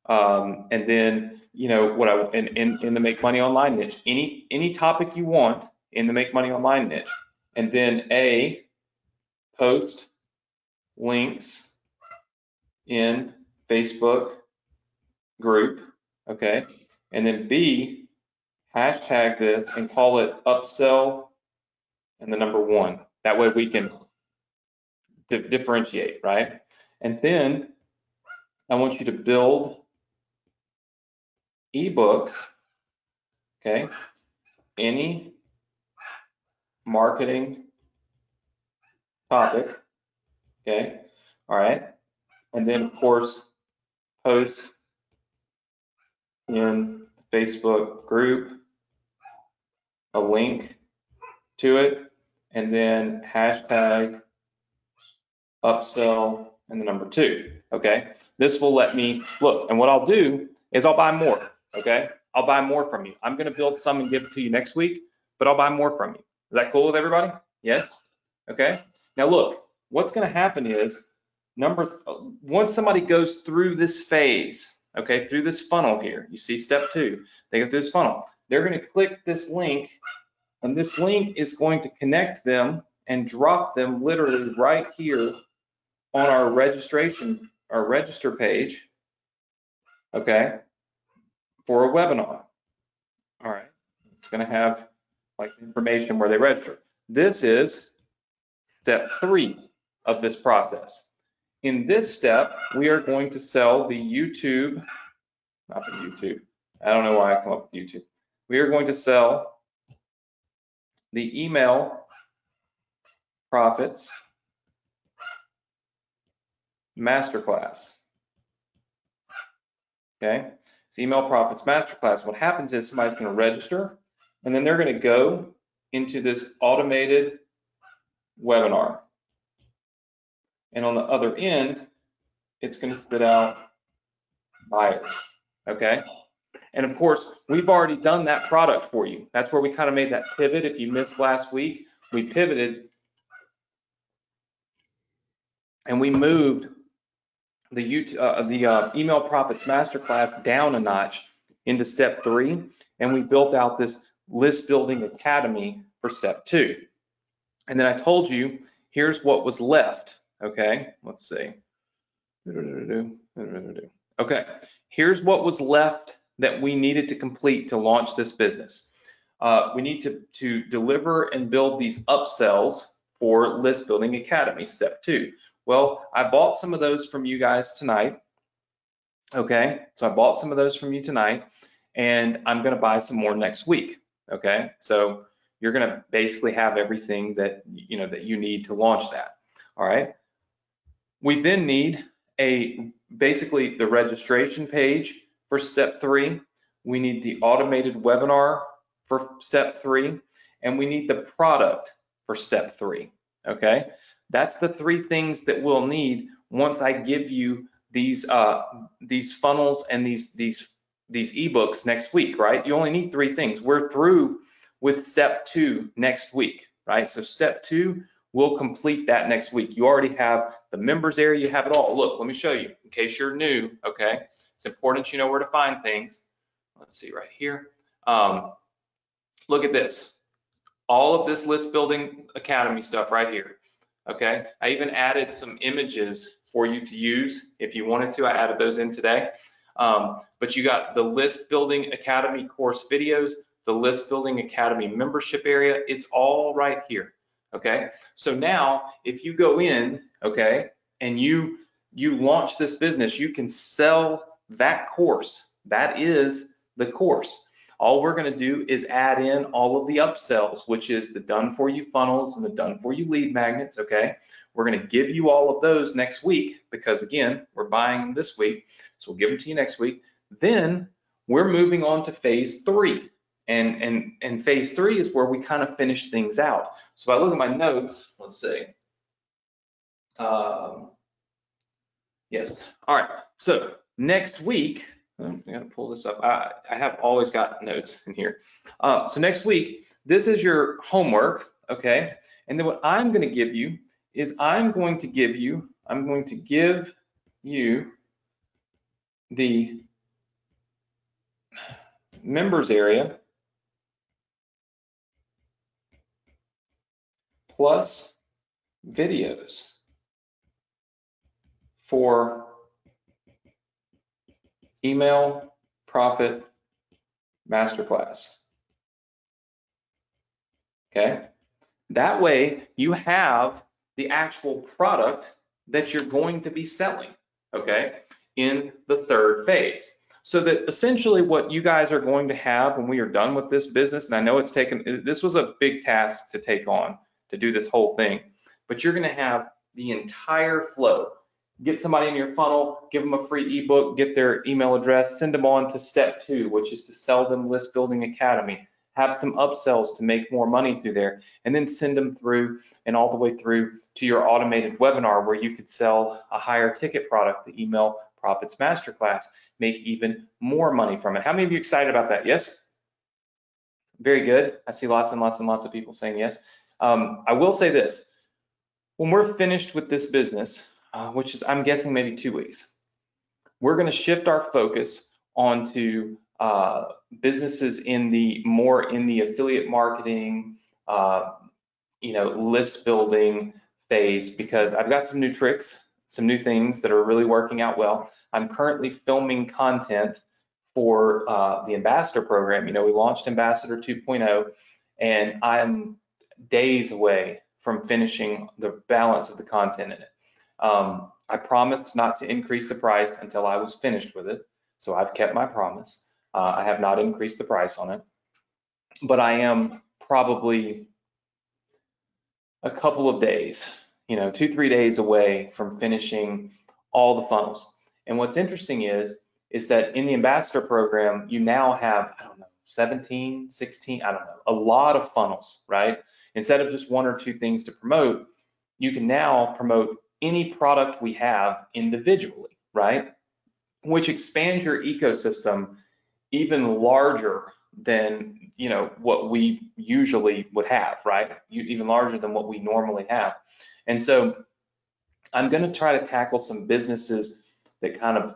and then, what in the Make Money Online niche, any topic you want in the Make Money Online niche, and then A, post links in Facebook group, okay, and then B, hashtag this and call it upsell and the number 1. That way we can differentiate, right? And then I want you to build ebooks, okay, any marketing topic, okay, all right, and then of course post in the Facebook group a link to it, and then hashtag upsell and the number 2, okay. This will let me look, and what I'll do is I'll buy more, okay. I'll buy more from you. I'm going to build some and give it to you next week, but I'll buy more from you. Is that cool with everybody? Yes? Okay. Now look, what's going to happen is once somebody goes through this phase, okay, through this funnel here, you see step 2, they go through this funnel, they're going to click this link, and this link is going to connect them and drop them literally right here on our registration our register page, okay, for a webinar. All right, it's going to have like information where they register. This is step 3 of this process. In this step, we are going to sell the YouTube, not the YouTube. I don't know why I come up with YouTube. We are going to sell the email profits masterclass. Okay, it's email profits masterclass. What happens is somebody's going to register, and then they're going to go into this automated webinar. And on the other end, it's going to spit out buyers. Okay. And of course, we've already done that product for you. That's where we kind of made that pivot. If you missed last week, we pivoted and we moved the email profits masterclass down a notch into step 3, and we built out this list building academy for step 2. And then I told you, here's what was left. Okay, let's see. Okay, here's what was left that we needed to complete to launch this business. We need to deliver and build these upsells for List Building Academy, step 2. Well, I bought some of those from you guys tonight. Okay, so I bought some of those from you tonight, and I'm going to buy some more next week. Okay, so you're going to basically have everything that you need to launch that. All right. We then need basically the registration page for step 3. We need the automated webinar for step 3, and we need the product for step 3. Okay, that's the 3 things that we'll need once I give you these funnels and these ebooks next week, right? You only need 3 things. We're through with step 2 next week, right? So step 2, we'll complete that next week. You already have the members area, you have it all. Look, let me show you in case you're new, okay? It's important you know where to find things. Let's see right here. Look at this. All of this List Building Academy stuff right here, okay? I even added some images for you to use if you wanted to. I added those in today. But you got the List Building Academy course videos, the List Building Academy membership area. It's all right here. Okay, so now if you go in, okay, and you launch this business, you can sell that course. That is the course. All we're going to do is add in all of the upsells, which is the done for you funnels and the done for you lead magnets. Okay, we're going to give you all of those next week because again, we're buying them this week, so we'll give them to you next week. Then we're moving on to phase 3. And phase 3 is where we kind of finish things out. So if I look at my notes, let's see. Yes. All right. So next week, I got to pull this up. I have always got notes in here. So next week, this is your homework, okay? And then what I'm going to give you is I'm going to give you the members area plus videos for email profit masterclass. Okay, that way you have the actual product that you're going to be selling, okay, in the 3rd phase. So that essentially what you guys are going to have when we are done with this business, and I know this was a big task to take on, to do this whole thing, but you're going to have the entire flow. Get somebody in your funnel, give them a free ebook, get their email address, send them on to step 2, which is to sell them List Building Academy, have some upsells to make more money through there, and then send them through and all the way through to your automated webinar where you could sell a higher ticket product, the Email Profits Masterclass, make even more money from it. How many of you are excited about that? Yes? Very good. I see lots and lots and lots of people saying yes. I will say this, when we're finished with this business, which is, I'm guessing, maybe 2 weeks, we're going to shift our focus onto businesses in the affiliate marketing, list building phase, because I've got some new tricks, some new things that are really working out well. I'm currently filming content for the Ambassador program. You know, we launched Ambassador 2.0, and I'm days away from finishing the balance of the content in it. I promised not to increase the price until I was finished with it, so I've kept my promise. I have not increased the price on it, but I am probably a couple of days, you know, 2-3 days away from finishing all the funnels. And what's interesting is that in the Ambassador program, you now have, I don't know, 17, 16, I don't know, a lot of funnels, right? Instead of just 1 or 2 things to promote, you can now promote any product we have individually, right? Which expands your ecosystem even larger than, you know, what we usually would have, right? Even larger than what we normally have. And so I'm going to try to tackle some businesses that kind of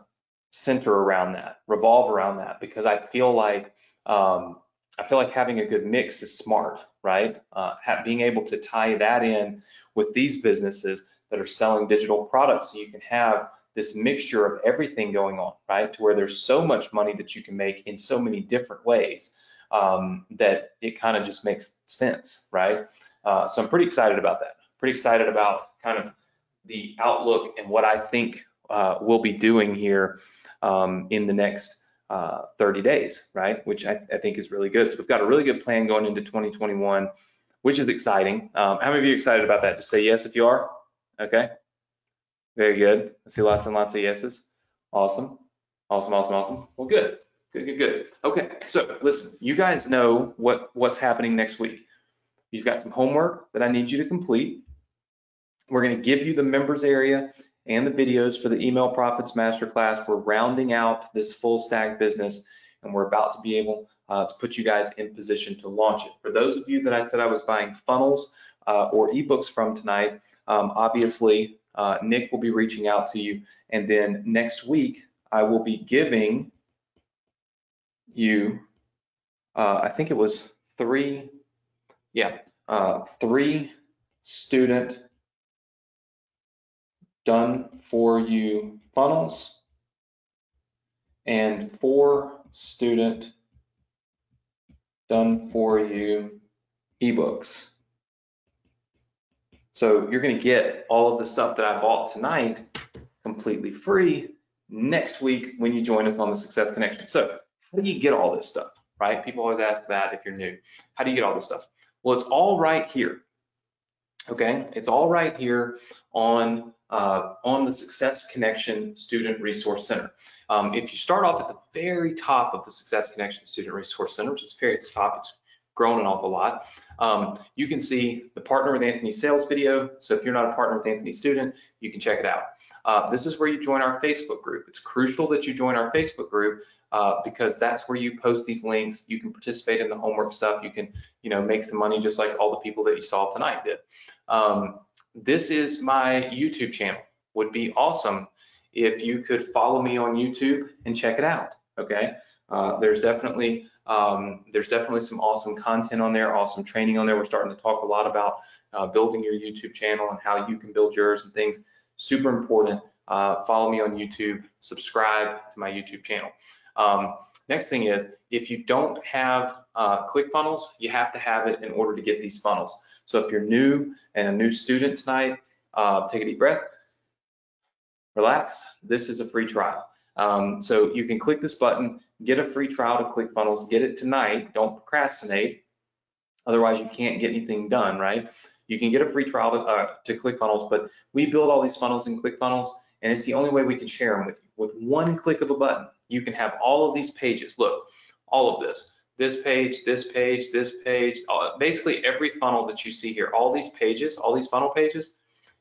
center around that, revolve around that, because I feel like having a good mix is smart, right? Being able to tie that in with these businesses that are selling digital products, so you can have this mixture of everything going on, right? To where there's so much money that you can make in so many different ways that it kind of just makes sense, right? So I'm pretty excited about that. Pretty excited about kind of the outlook and what I think we'll be doing here in the next 30 days, right? Which I think is really good. So we've got a really good plan going into 2021, which is exciting. How many of you are excited about that? Just say yes if you are. Okay. Very good. I see lots and lots of yeses. Awesome. Awesome, awesome, awesome. Well, good. Good, good, good. Okay, so listen, you guys know what's happening next week. You've got some homework that I need you to complete. We're going to give you the members area and the videos for the Email Profits Masterclass. We're rounding out this full stack business, and we're about to be able to put you guys in position to launch it. For those of you that I said I was buying funnels or ebooks from tonight, obviously Nick will be reaching out to you, and then next week I will be giving you, I think it was 3 student done for you funnels and 4 student done for you ebooks. So you're going to get all of the stuff that I bought tonight completely free next week when you join us on the Success Connection. So how do you get all this stuff, right? People always ask that if you're new. How do you get all this stuff? Well, it's all right here. Okay, it's all right here on the Success Connection Student Resource Center. If you start off at the very top of the Success Connection Student Resource Center, which is very at the top, it's grown an awful lot. You can see the Partner with Anthony sales video. So if you're not a Partner with Anthony student, you can check it out. This is where you join our Facebook group. It's crucial that you join our Facebook group because that's where you post these links. You can participate in the homework stuff. You can, make some money just like all the people that you saw tonight did. This is my YouTube channel. Would be awesome if you could follow me on YouTube and check it out. Okay, there's definitely some awesome content on there, awesome training on there. We're starting to talk a lot about building your YouTube channel and how you can build yours and things. Super important. Follow me on YouTube, subscribe to my YouTube channel. Next thing is, if you don't have ClickFunnels, you have to have it in order to get these funnels. So if you're new and a new student tonight, take a deep breath, relax. This is a free trial. So you can click this button, get a free trial to ClickFunnels, get it tonight, don't procrastinate. Otherwise you can't get anything done, right? You can get a free trial to ClickFunnels, but we build all these funnels in ClickFunnels, and it's the only way we can share them with you. With one click of a button, you can have all of these pages. Look, all of this page, this page, this page, basically every funnel that you see here, all these pages, all these funnel pages,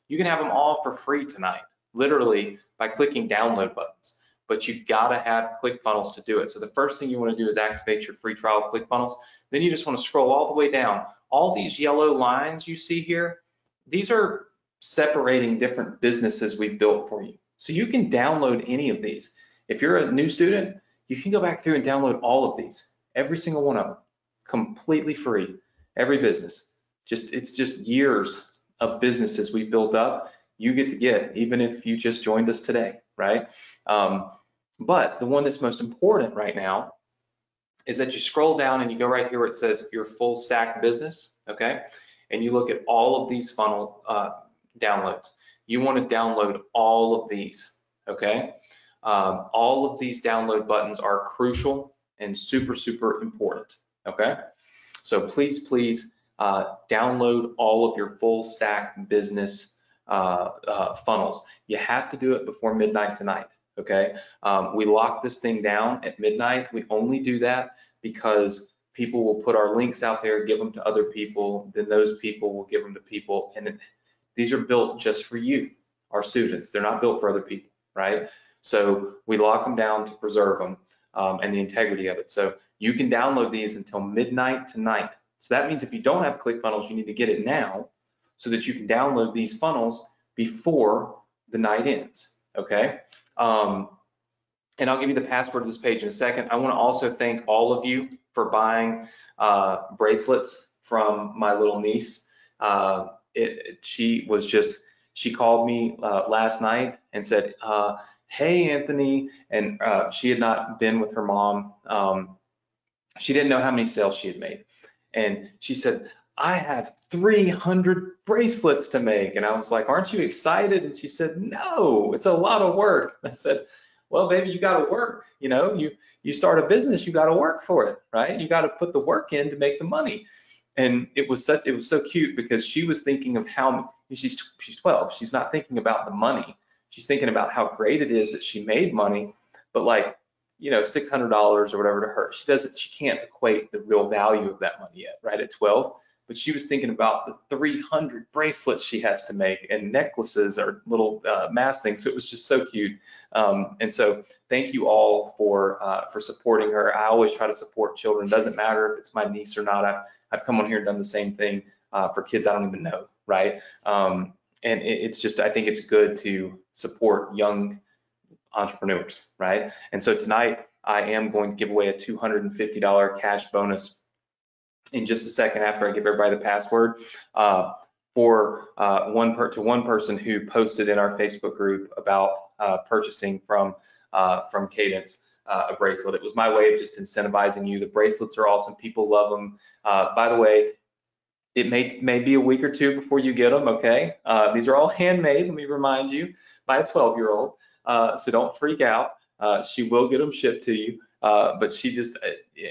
you can have them all for free tonight, literally by clicking download buttons. But you've got to have ClickFunnels to do it. So the first thing you want to do is activate your free trial of ClickFunnels. Then you just want to scroll all the way down. All these yellow lines you see here, these are separating different businesses we've built for you. So you can download any of these. If you're a new student, you can go back through and download all of these, every single one of them, completely free, every business. It's just years of businesses we've built up. you get to get, even if you just joined us today, right? But the one that's most important right now is that you scroll down and you go right here where it says your full stack business, okay? And you look at all of these funnel downloads. You want to download all of these, okay? All of these download buttons are crucial and super, super important, okay? So please, please download all of your full stack business funnels. You have to do it before midnight tonight, okay? We lock this thing down at midnight. We only do that because people will put our links out there, give them to other people, then those people will give them to people, and these are built just for you, our students. They're not built for other people, right? So we lock them down to preserve them and the integrity of it. So you can download these until midnight tonight. So that means if you don't have ClickFunnels, you need to get it now so that you can download these funnels before the night ends, okay? And I'll give you the password to this page in a second. I want to also thank all of you for buying bracelets from my little niece. She called me last night and said, hey, Anthony, and she had not been with her mom. She didn't know how many sales she had made. And she said, I have 300 bracelets to make. And I was like, aren't you excited? And she said, no, it's a lot of work. I said, well, baby, you got to work. You know, you start a business, you got to work for it, right? You got to put the work in to make the money. And it was so cute because she was thinking of how she's 12. She's not thinking about the money. She's thinking about how great it is that she made money, but like, you know, $600 or whatever to her. She can't equate the real value of that money yet, right, at 12. But she was thinking about the 300 bracelets she has to make and necklaces or little mask things. So it was just so cute. And so thank you all for supporting her. I always try to support children. Doesn't matter if it's my niece or not. I've come on here and done the same thing for kids I don't even know, right? And it's just, I think it's good to support young entrepreneurs, right? And so tonight I am going to give away a $250 cash bonus in just a second after I give everybody the password for one person who posted in our Facebook group about purchasing from Cadence a bracelet. It was my way of just incentivizing you. The bracelets are awesome. People love them. By the way, it may be a week or two before you get them, okay? These are all handmade, let me remind you, by a 12-year-old. So don't freak out. She will get them shipped to you, but she just,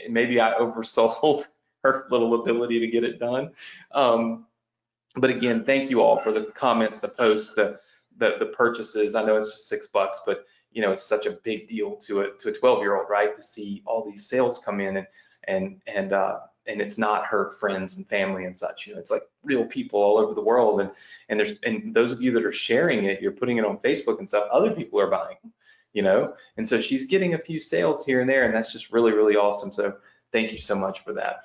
maybe I oversold her little ability to get it done. But again, thank you all for the comments, the posts, the purchases. I know it's just $6, but you know, it's such a big deal to a 12-year-old, right? To see all these sales come in and it's not her friends and family and such. You know, it's like real people all over the world. And those of you that are sharing it, you're putting it on Facebook and stuff, other people are buying, you know? And so she's getting a few sales here and there, and that's just really, really awesome. So thank you so much for that.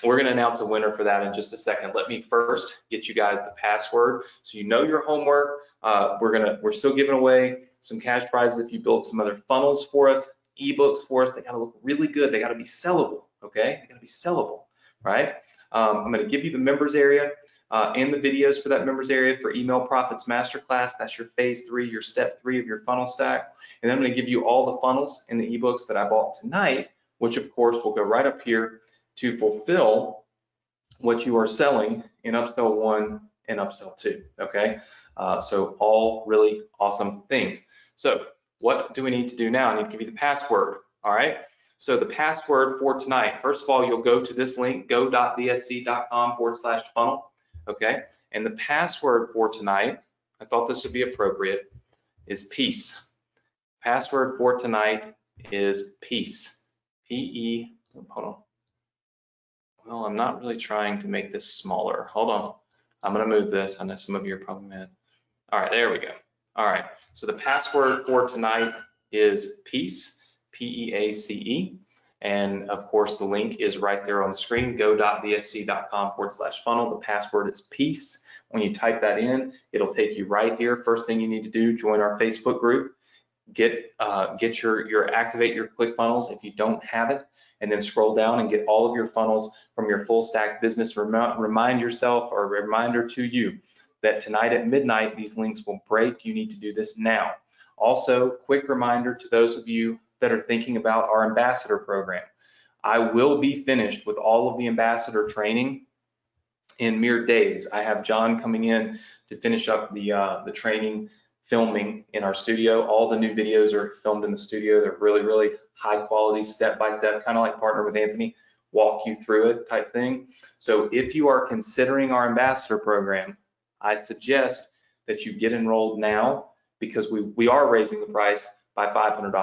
We're gonna announce a winner for that in just a second. Let me first get you guys the password so you know your homework. We're still giving away some cash prizes if you build some other funnels for us, ebooks for us. They gotta look really good. They gotta be sellable, okay? They gotta be sellable, right? I'm gonna give you the members area and the videos for that members area for Email Profits Masterclass. That's your phase 3, your step 3 of your funnel stack. And then I'm gonna give you all the funnels and the ebooks that I bought tonight, which of course will go right up here to fulfill what you are selling in Upsell 1 and Upsell 2, okay? So all really awesome things. So what do we need to do now? I need to give you the password, all right? So the password for tonight, first of all, you'll go to this link, go.vsc.com/funnel, okay? And the password for tonight, I thought this would be appropriate, is peace. Password for tonight is peace. Hold on. Well, I'm not really trying to make this smaller. Hold on. I'm going to move this. I know some of you are probably mad. All right, there we go. All right. So the password for tonight is peace, P-E-A-C-E. And of course, the link is right there on the screen, go.vsc.com/funnel. The password is peace. When you type that in, it'll take you right here. First thing you need to do, join our Facebook group. Get activate your ClickFunnels if you don't have it, and then scroll down and get all of your funnels from your full stack business. Remind yourself, or a reminder to you, that tonight at midnight, these links will break. You need to do this now. Also, quick reminder to those of you that are thinking about our ambassador program. I will be finished with all of the ambassador training in mere days. I have John coming in to finish up the training filming in our studio. All the new videos are filmed in the studio. They're really, really high quality, step by step, kind of like Partner with Anthony, walk you through it type thing. So if you are considering our ambassador program, I suggest that you get enrolled now, because we are raising the price by $500,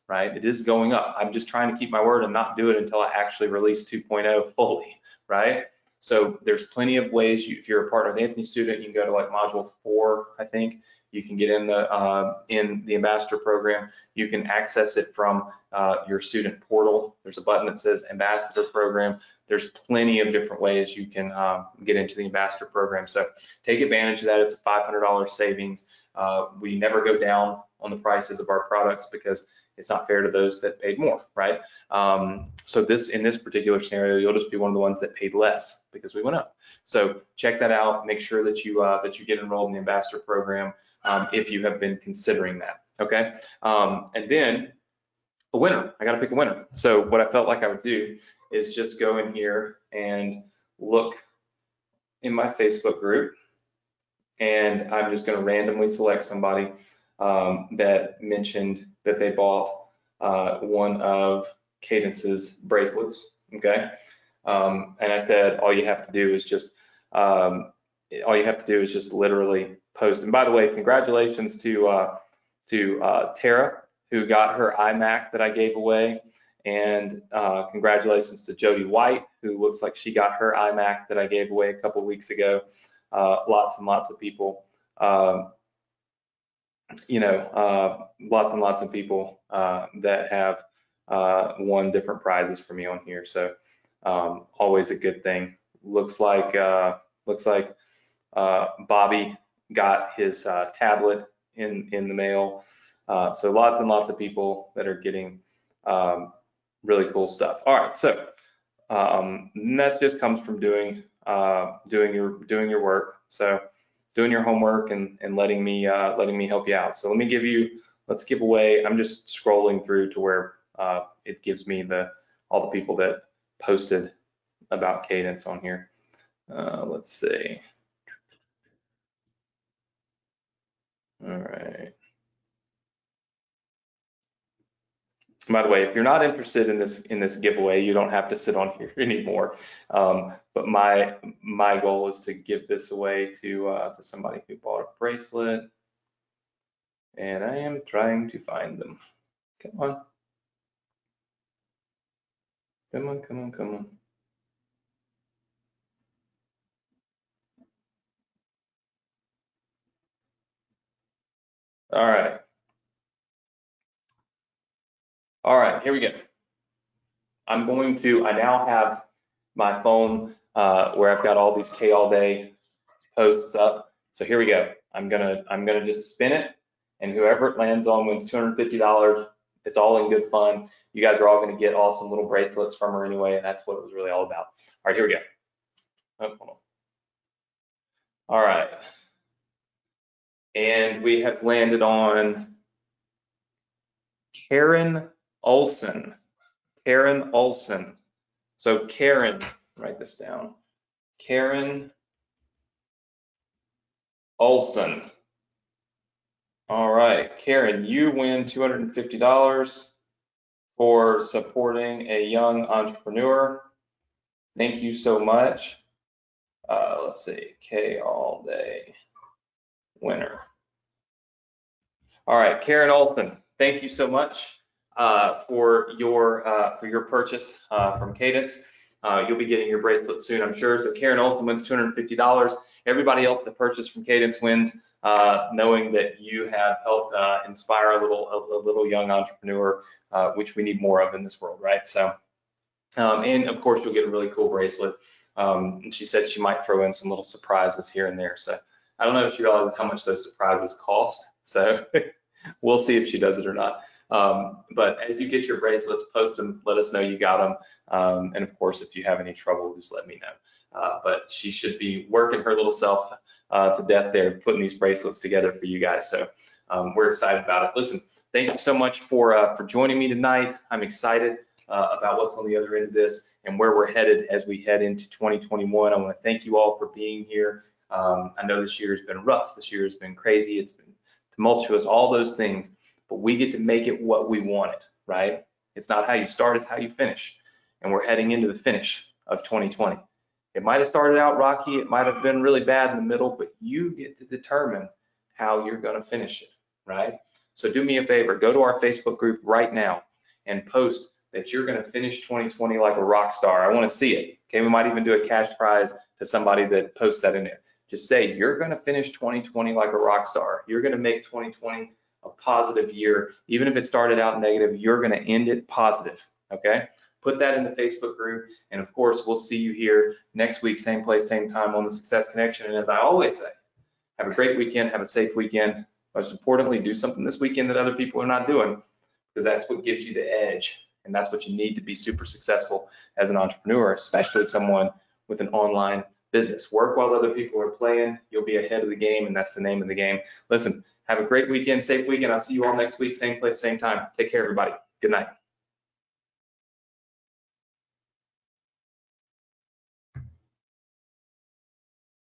right? It is going up. I'm just trying to keep my word and not do it until I actually release 2.0 fully, right? So there's plenty of ways. If you're a Partner with Anthony student, you can go to like module 4, I think. You can get in the ambassador program. You can access it from your student portal. There's a button that says ambassador program. There's plenty of different ways you can get into the ambassador program. So take advantage of that. It's a $500 savings. We never go down on the prices of our products because it's not fair to those that paid more, right? So in this particular scenario, you'll just be one of the ones that paid less because we went up. So check that out. Make sure that you get enrolled in the ambassador program if you have been considering that. Okay, and then a winner. I got to pick a winner. So what I felt like I would do is just go in here and look in my Facebook group, and I'm just going to randomly select somebody that mentioned that they bought one of Cadence's bracelets. Okay, and I said all you have to do is just literally post. And by the way, congratulations to Tara, who got her iMac that I gave away, and congratulations to Jody White, who looks like she got her iMac that I gave away a couple weeks ago. Lots and lots of people, lots and lots of people that have won different prizes for me on here. So always a good thing. Looks like Bobby got his tablet in the mail. So lots and lots of people that are getting really cool stuff. All right, so that just comes from doing your work. So doing your homework and letting me help you out. So let's give away. I'm just scrolling through to where it gives me all the people that posted about Cadence on here. Let's see. All right. By the way, if you're not interested in this giveaway, you don't have to sit on here anymore. But my goal is to give this away to somebody who bought a bracelet, and I am trying to find them. Come on, come on, come on, come on. All right. All right, here we go. I now have my phone where I've got all these K all day posts up. So here we go. I'm gonna just spin it, and whoever it lands on wins $250. It's all in good fun. You guys are all gonna get awesome little bracelets from her anyway, and that's what it was really all about. All right, here we go. Oh, hold on. All right. And we have landed on Karen Olson. Karen Olson. So Karen, write this down. Karen Olson. All right, Karen, you win $250 for supporting a young entrepreneur. Thank you so much. Let's see, K all day winner. All right, Karen Olson, thank you so much for your purchase from Cadence. You'll be getting your bracelet soon, I'm sure. So Karen Olson wins $250. Everybody else that purchased from Cadence wins, knowing that you have helped inspire a little young entrepreneur, which we need more of in this world, right? So, and of course, you'll get a really cool bracelet. And she said she might throw in some little surprises here and there. So I don't know if she realizes how much those surprises cost. So we'll see if she does it or not. But as you get your bracelets, post them, let us know you got them. And of course, if you have any trouble, just let me know. But she should be working her little self to death there, putting these bracelets together for you guys. So we're excited about it. Listen, thank you so much for joining me tonight. I'm excited about what's on the other end of this and where we're headed as we head into 2021. I want to thank you all for being here. I know this year has been rough. This year has been crazy. It's been tumultuous, all those things, but we get to make it what we want it, right? It's not how you start, it's how you finish. And we're heading into the finish of 2020. It might have started out rocky, it might have been really bad in the middle, but you get to determine how you're going to finish it, right? So do me a favor, go to our Facebook group right now and post that you're going to finish 2020 like a rock star. I want to see it. Okay, we might even do a cash prize to somebody that posts that in there. Just say you're going to finish 2020 like a rock star. You're going to make 2020 a positive year. Even if it started out negative, you're going to end it positive. Okay, put that in the Facebook group. And of course, we'll see you here next week, same place, same time on the Success Connection. And as I always say, have a great weekend, have a safe weekend. Most importantly, do something this weekend that other people are not doing, because that's what gives you the edge. And that's what you need to be super successful as an entrepreneur, especially someone with an online business. Work while other people are playing. You'll be ahead of the game, and that's the name of the game. Listen, have a great weekend, safe weekend. I'll see you all next week, same place, same time. Take care, everybody. Good night.